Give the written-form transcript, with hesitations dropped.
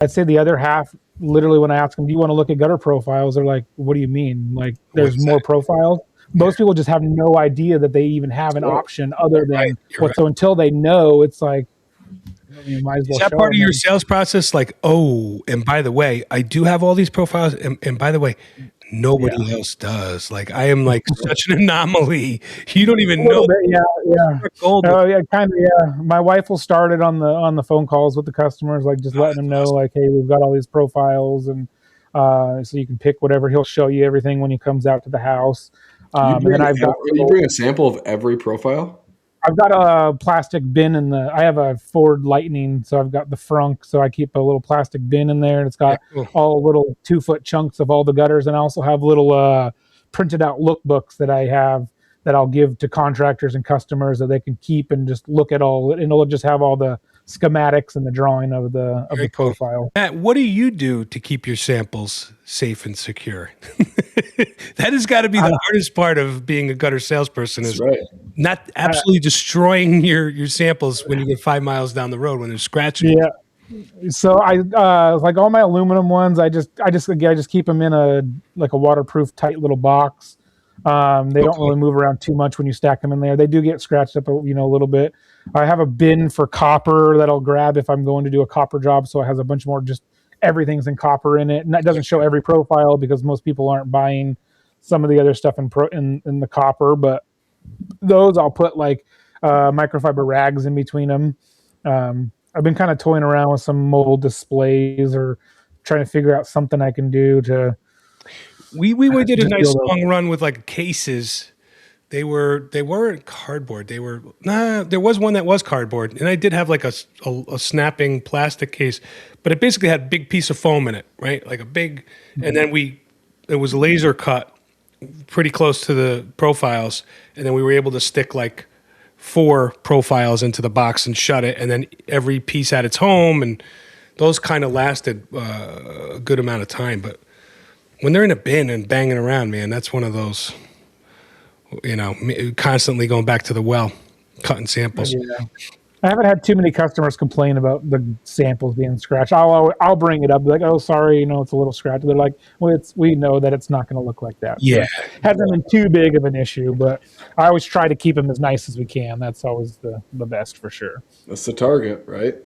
I'd say the other half, literally, when I ask them, "Do you want to look at gutter profiles?" They're like, "What do you mean? Like, there's What's more that? profiles?" Most people just have no idea that they even have an Right. option other Right. than You're what. right. So until they know, it's like you might as Is well that show part of them. your And sales process? Like, oh, and by the way, I do have all these profiles, and by the way, yeah, nobody else does. Like, I am like such an anomaly. You don't a even little know bit, yeah, yeah. you're gold with. Oh, yeah, kind of, yeah. My wife will start it on the phone calls with the customers, like just Oh, letting that's them know, awesome. like, hey, we've got all these profiles, and so you can pick whatever. He'll show you everything when he comes out to the house, and then You bring a sample of every profile? I've got a plastic bin in the. I have a Ford Lightning, so I've got the frunk. So I keep a little plastic bin in there, and it's Yeah, got cool. all little 2 foot chunks of all the gutters, and I also have little printed out lookbooks that I have that I'll give to contractors and customers that they can keep and just look at all, and it'll just have all the schematics and the drawing of Very the cool. profile. Matt, what do you do to keep your samples safe and secure? That has got to be I, the hardest part of being a gutter salesperson That's is right. not I, absolutely destroying your samples when you get 5 miles down the road when they're scratching. yeah. So I like all my aluminum ones. I just keep them in a like a waterproof, tight little box. They don't Okay. really move around too much when you stack them in there. They do get scratched up, a little bit. I have a bin for copper that I'll grab if I'm going to do a copper job. So it has a bunch more, just everything's in copper in it, and that doesn't show every profile because most people aren't buying some of the other stuff in the copper. But those I'll put like microfiber rags in between them. I've been kind of toying around with some mobile displays or trying to figure out something I can do to We did a just be nice able to. long run with like cases. They weren't cardboard. They were there was one that was cardboard, and I did have like a snapping plastic case, but it basically had a big piece of foam in it, right? Like a big, and then it was laser cut pretty close to the profiles, and then we were able to stick like 4 profiles into the box and shut it, and then every piece had its home, and those kind of lasted a good amount of time. But when they're in a bin and banging around, man, that's one of those, constantly going back to the well, cutting samples. Yeah. I haven't had too many customers complain about the samples being scratched. I'll bring it up, be like, "Oh, sorry, it's a little scratchy." They're like, "Well, we know that it's not going to look like that." So Yeah. it hasn't been too big of an issue, but I always try to keep them as nice as we can. That's always the best for sure. That's the target, right?